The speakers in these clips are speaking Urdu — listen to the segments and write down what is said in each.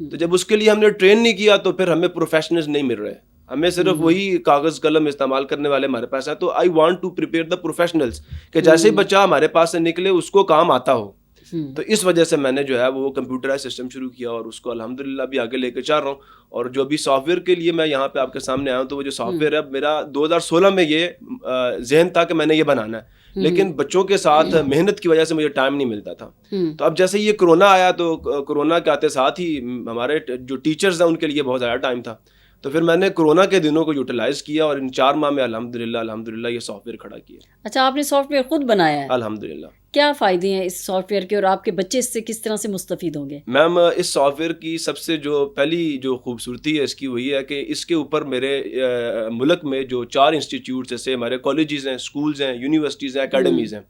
تو جب اس کے لیے ہم نے ٹرین نہیں کیا تو پھر ہمیں پروفیشنلز نہیں مل رہے, ہمیں صرف وہی کاغذ قلم استعمال کرنے والے ہمارے پاس ہیں. تو I want to prepare the professionals کہ جیسے ہی بچہ ہمارے پاس سے نکلے اس کو کام آتا ہو. تو اس وجہ سے میں نے جو ہے وہ کمپیوٹرائز سسٹم شروع کیا اور اس کو الحمدللہ بھی آگے لے کے چل رہا ہوں. اور جو ابھی سافٹ ویئر کے لیے میں یہاں پہ آپ کے سامنے آیا ہوں تو وہ جو سافٹ ویئر ہے میرا 2016 میں یہ ذہن تھا کہ میں نے یہ بنانا ہے, لیکن بچوں کے ساتھ محنت کی وجہ سے مجھے ٹائم نہیں ملتا تھا. تو اب جیسے یہ کرونا آیا تو کرونا کے آتے ساتھ ہی ہمارے جو ٹیچرز ہیں ان کے لیے بہت زیادہ ٹائم تھا, تو پھر میں نے کرونا کے دنوں کو یوٹیلائز کیا اور ان 4 ماہ میں الحمدللہ یہ سافٹ ویئر کھڑا کیا. اچھا, آپ نے سافٹ ویئر خود بنایا ہے؟ الحمدللہ. کیا فائدے ہیں اس سافٹ ویئر کے اور آپ کے بچے اس سے کس طرح سے مستفید ہوں گے؟ میم اس سافٹ ویئر کی سب سے جو پہلی جو خوبصورتی ہے اس کی وہی ہے کہ اس کے اوپر میرے ملک میں جو 4 انسٹیٹیوٹس جیسے ہمارے کالجز ہیں, اسکولز ہیں, یونیورسٹیز ہیں, اکیڈمیز ہیں,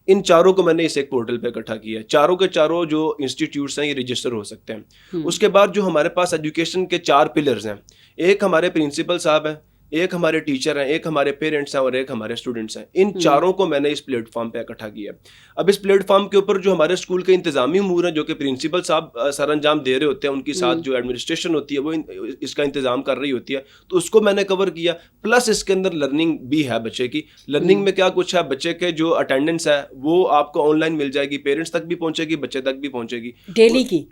ان چاروں کو میں نے اس ایک پورٹل پہ اکٹھا کیا ہے. چاروں کے چاروں جو انسٹیٹیوٹس ہیں یہ رجسٹر ہو سکتے ہیں. اس کے بعد جو ہمارے پاس ایجوکیشن کے 4 پلرز ہیں, ایک ہمارے پرنسپل صاحب ہیں, ایک ہمارے ٹیچر ہیں, ایک ہمارے پیرنٹس ہیں اور ایک ہمارے اسٹوڈنٹس ہیں. ان چاروں کو میں نے اس پلیٹ فارم پہ اکٹھا کیا ہے. اب اس پلیٹ فارم کے اوپر جو ہمارے اسکول کے انتظامی امور ہیں جو کہ پرنسپل صاحب سر انجام دے رہے ہوتے ہیں, ان کے ساتھ جو ایڈمنسٹریشن ہوتی ہے وہ اس کا انتظام کر رہی ہوتی ہے, تو اس کو میں نے کور کیا. پلس اس کے اندر لرننگ بھی ہے بچے کی. لرننگ میں کیا کچھ ہے, بچے کے جو اٹینڈنس ہے وہ آپ کو آن لائن مل جائے گی, پیرنٹس تک بھی پہنچے گی, بچے تک بھی پہنچے گی,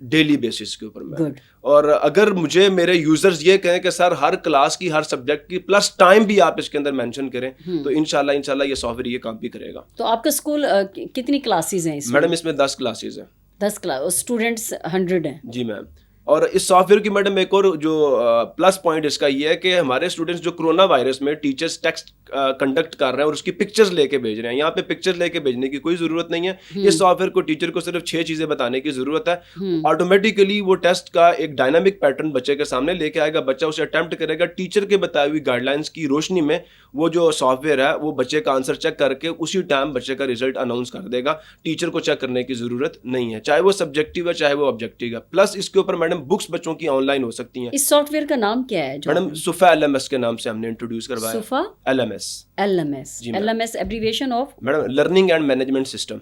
ڈیلی بیسس کے اوپر میں. اور اگر مجھے میرے یوزرز یہ کہیں کہ سر ہر کلاس کی ہر سبجیکٹ کی پلس ٹائم بھی آپ اس کے اندر مینشن کریں تو انشاءاللہ یہ سافٹ ویئر یہ کام بھی کرے گا. تو آپ کا اسکول کتنی کلاسز ہیں اس میں؟ میڈم اس میں 10 کلاسز ہیں. 10 کلاس, اسٹوڈنٹس 100 ہیں؟ جی میم. اور اس سافٹ ویئر کی میڈم ایک اور جو پلس پوائنٹ اس کا یہ ہے کہ ہمارے اسٹوڈنٹس جو کرونا وائرس میں ٹیچرس ٹیکسٹ کنڈکٹ کر رہے ہیں اور اس کی پکچرز لے کے بھیج رہے ہیں, یہاں پہ پکچر لے کے بھیجنے کی کوئی ضرورت نہیں ہے. اس سافٹ ویئر کو ٹیچر کو صرف 6 چیزیں بتانے کی ضرورت ہے. آٹومیٹیکلی وہ ٹیسٹ کا ایک ڈائنامک پیٹرن بچے کے سامنے لے کے آئے گا, بچہ اسے اٹیمپٹ کرے گا, ٹیچر کے بتائی ہوئی گائیڈ لائنس کی روشنی میں وہ جو سافٹ ویئر ہے وہ بچے کا آنسر چیک کر کے اسی ٹائم بچے کا ریزلٹ اناؤنس کر دے گا. ٹیچر کو چیک کرنے کی ضرورت نہیں ہے, چاہے وہ سبجیکٹیو ہے چاہے وہ آبجیکٹیو ہے. پلس اس کے اوپر میڈم بکس بچوں کی آن لائن ہو سکتی ہیں. اس سافٹ ویئر کا نام کیا ہے میڈم؟ صفا LMS کے نام سے ہم نے انٹروڈیوس کروایا. صفا LMS abbreviation of madam learning and management system.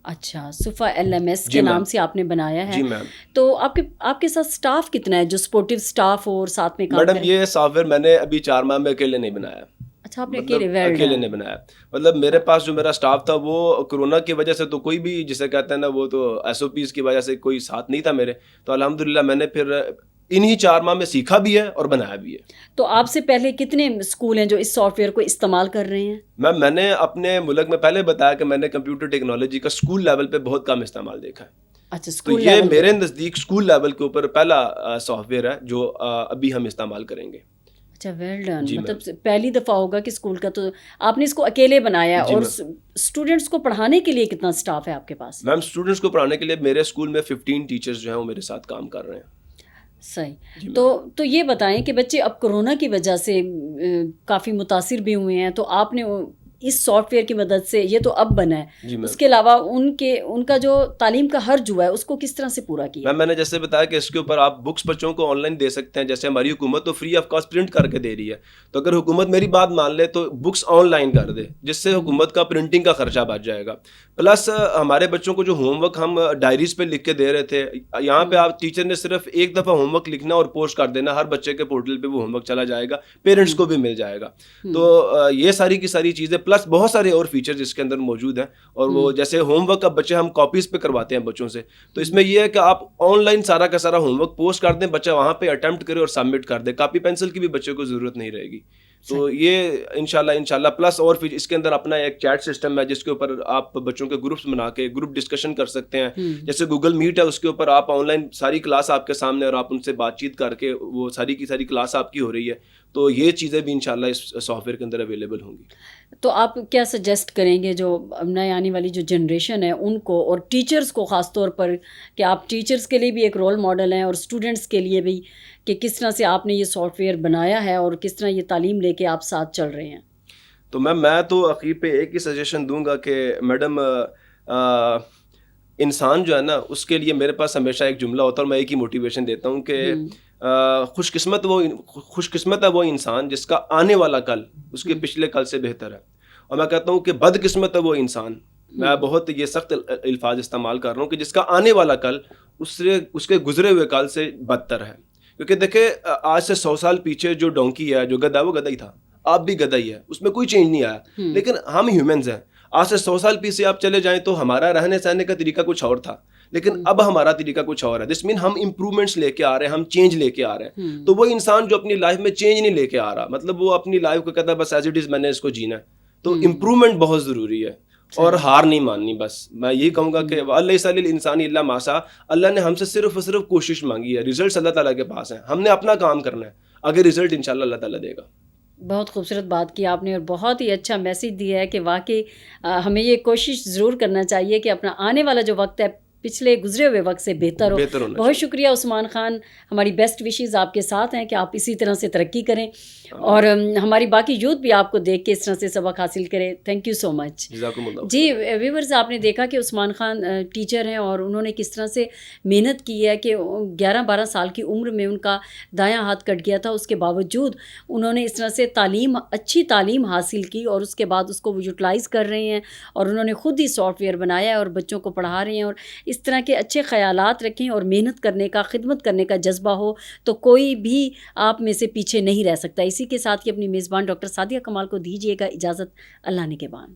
اچھا, صفا LMS کے نام سے آپ نے بنایا ہے. جی میم. تو آپ کے ساتھ سٹاف کتنا ہے جو سپورٹیو سٹاف اور ساتھ میں کام کرے؟ میڈم یہ سافٹ ویئر میں نے ابھی 4 ماہ میں اکیلے نہیں بنایا. اچھا, آپ نے اکیلے نے بنایا. مطلب میرے پاس جو میرا سٹاف تھا وہ کرونا کی وجہ سے تو کوئی بھی جسے کہتے ہیں نا وہ تو SOPs کی وجہ سے کوئی ساتھ نہیں تھا میرے, تو الحمدللہ میں نے پھر انہی 4 ماہ میں سیکھا بھی ہے اور بنایا بھی ہے. تو آپ سے پہلے کتنے اسکول ہیں جو اس سافٹ ویئر کو استعمال کر رہے ہیں؟ میم میں نے اپنے ملک میں پہلے بتایا کہ میں نے کمپیوٹر ٹیکنالوجی کا اسکول لیول پہ بہت کم استعمال دیکھا ہے. اچھا, تو یہ میرے نزدیک اسکول لیول کے اوپر پہلا سافٹ ویئر ہے جو ابھی ہم استعمال کریں گے. اچھا, ویل ڈن. مطلب پہلی دفعہ ہوگا کہ اسکول کا, تو آپ نے اس کو اکیلے بنایا. اور اسٹوڈنٹس کو پڑھانے کے لیے کتنا اسٹاف ہے آپ کے پاس؟ میم اسٹوڈنٹس کو پڑھانے کے لیے میرے اسکول میں 15 ٹیچرز جو ہیں وہ میرے ساتھ کام کر رہے ہیں. صحیح. تو یہ بتائیں کہ بچے اب کرونا کی وجہ سے کافی متاثر بھی ہوئے ہیں, تو آپ نے اس سافٹ ویئر کی مدد سے, یہ تو اب بنا ہے, اس کے علاوہ ان کا جو تعلیم کا حرج ہوا ہے اس کو کس طرح سے پورا کیا؟ میں نے جیسے بتایا کہ اس کے اوپر آپ بکس بچوں کو آن لائن دے سکتے ہیں. جیسے ہماری حکومت تو فری آف کاسٹ پرنٹ کر کے دے رہی ہے, تو اگر حکومت میری بات مان لے تو بکس آن لائن کر دے, جس سے حکومت کا پرنٹنگ کا خرچہ بچ جائے گا. پلس ہمارے بچوں کو جو ہوم ورک ہم ڈائریز پہ لکھ کے دے رہے تھے, یہاں پہ آپ ٹیچر نے صرف ایک دفعہ ہوم ورک لکھنا اور پوسٹ کر دینا, ہر بچے کے پورٹل پہ وہ ہوم ورک چلا جائے گا, پیرنٹس کو بھی مل جائے گا. تو یہ ساری کی ساری چیزیں پلس بہت سارے اور فیچرز اس کے اندر موجود ہیں. اور وہ جیسے ہوم ورک اب بچے ہم کاپیز پہ کرواتے ہیں بچوں سے, تو اس میں یہ ہے کہ آپ آن لائن سارا کا سارا ہوم ورک پوسٹ کر دیں, بچہ وہاں پہ اٹیمپٹ کرے اور سبمٹ کر دے, کاپی پینسل کی بھی بچے کو ضرورت نہیں رہے گی. تو یہ انشاءاللہ پلس اور اس کے اندر اپنا ایک چیٹ سسٹم ہے جس کے اوپر آپ بچوں کے گروپس بنا کے گروپ ڈسکشن کر سکتے ہیں. جیسے گوگل میٹ ہے, اس کے اوپر آپ آن لائن ساری کلاس آپ کے سامنے اور آپ ان سے بات چیت کر کے وہ ساری کی ساری کلاس آپ کی ہو رہی ہے. تو یہ چیزیں بھی انشاءاللہ اس سافٹ ویئر کے اندر اویلیبل ہوں گی. تو آپ کیا سجیسٹ کریں گے جو نئے آنے والی جو جنریشن ہے ان کو اور ٹیچرز کو خاص طور پر, کہ آپ ٹیچرز کے لیے بھی ایک رول ماڈل ہیں اور اسٹوڈنٹس کے لیے بھی, کہ کس طرح سے آپ نے یہ سافٹ ویئر بنایا ہے اور کس طرح یہ تعلیم لے کے آپ ساتھ چل رہے ہیں؟ تو میں تو اخیر پہ ایک ہی سجیشن دوں گا کہ میڈم انسان جو ہے نا اس کے لیے میرے پاس ہمیشہ ایک جملہ ہوتا ہے اور میں ایک ہی موٹیویشن دیتا ہوں کہ خوش قسمت ہے وہ انسان جس کا آنے والا کل اس کے پچھلے کل سے بہتر ہے. اور میں کہتا ہوں کہ بد قسمت ہے وہ انسان, میں بہت یہ سخت الفاظ استعمال کر رہا ہوں, کہ جس کا آنے والا کل اس کے گزرے ہوئے کال سے بدتر ہے. کیونکہ دیکھیں آج سے 100 سال پیچھے جو ڈونکی ہے, جو گدھا, وہ گدھا ہی تھا, آپ بھی گدھا ہی ہے, اس میں کوئی چینج نہیں آیا. لیکن ہم ہیومنز ہیں. آج سے 100 سال پیچھے آپ چلے جائیں تو ہمارا رہنے سہنے کا طریقہ کچھ اور تھا, لیکن اب ہمارا طریقہ کچھ اور ہے. دس مین ہم امپرومنٹس لے کے آ رہے ہیں, ہم چینج لے کے آ رہے ہیں. تو وہ انسان جو اپنی لائف میں چینج نہیں لے کے آ رہا, مطلب وہ اپنی لائف کو کہتا ہے بس ایز اٹ از میں نے اس کو جینا ہے. تو امپرومنٹ بہت ضروری ہے اور ہار نہیں ماننی. بس میں یہی کہوں گا کہ وَلَيْسَ لِلْإِنسَانِ إِلَّا مَا سَعَىٰ, اللہ نے ہم سے صرف اور صرف کوشش مانگی ہے, ریزلٹس اللہ تعالیٰ کے پاس ہیں, ہم نے اپنا کام کرنا ہے, آگے ریزلٹ انشاءاللہ اللہ تعالیٰ دے گا. بہت خوبصورت بات کی آپ نے اور بہت ہی اچھا میسیج دیا ہے کہ واقعی ہمیں یہ کوشش ضرور کرنا چاہیے کہ اپنا آنے والا جو وقت ہے پچھلے گزرے ہوئے وقت سے بہتر ہو. بہت شکریہ عثمان خان, ہماری بیسٹ وشیز آپ کے ساتھ ہیں کہ آپ اسی طرح سے ترقی کریں اور ہماری باقی یوتھ بھی آپ کو دیکھ کے اس طرح سے سبق حاصل کرے. Thank you so much. جی ویورز, آپ نے دیکھا کہ عثمان خان ٹیچر ہیں اور انہوں نے کس طرح سے محنت کی ہے کہ 11-12 سال کی عمر میں ان کا دایاں ہاتھ کٹ گیا تھا, اس کے باوجود انہوں نے اس طرح سے اچھی تعلیم حاصل کی اور اس کے بعد اس کو وہ یوٹیلائز کر رہے ہیں اور انہوں نے خود ہی سافٹ ویئر بنایا ہے اور بچوں کو پڑھا رہے ہیں. اور اس طرح کے اچھے خیالات رکھیں اور محنت کرنے کا, خدمت کرنے کا جذبہ ہو تو کوئی بھی آپ میں سے پیچھے نہیں رہ سکتا. اسی کے ساتھ ہی اپنی میزبان ڈاکٹر سعدیہ کمال کو دیجیے گا اجازت. اللہ نگہبان.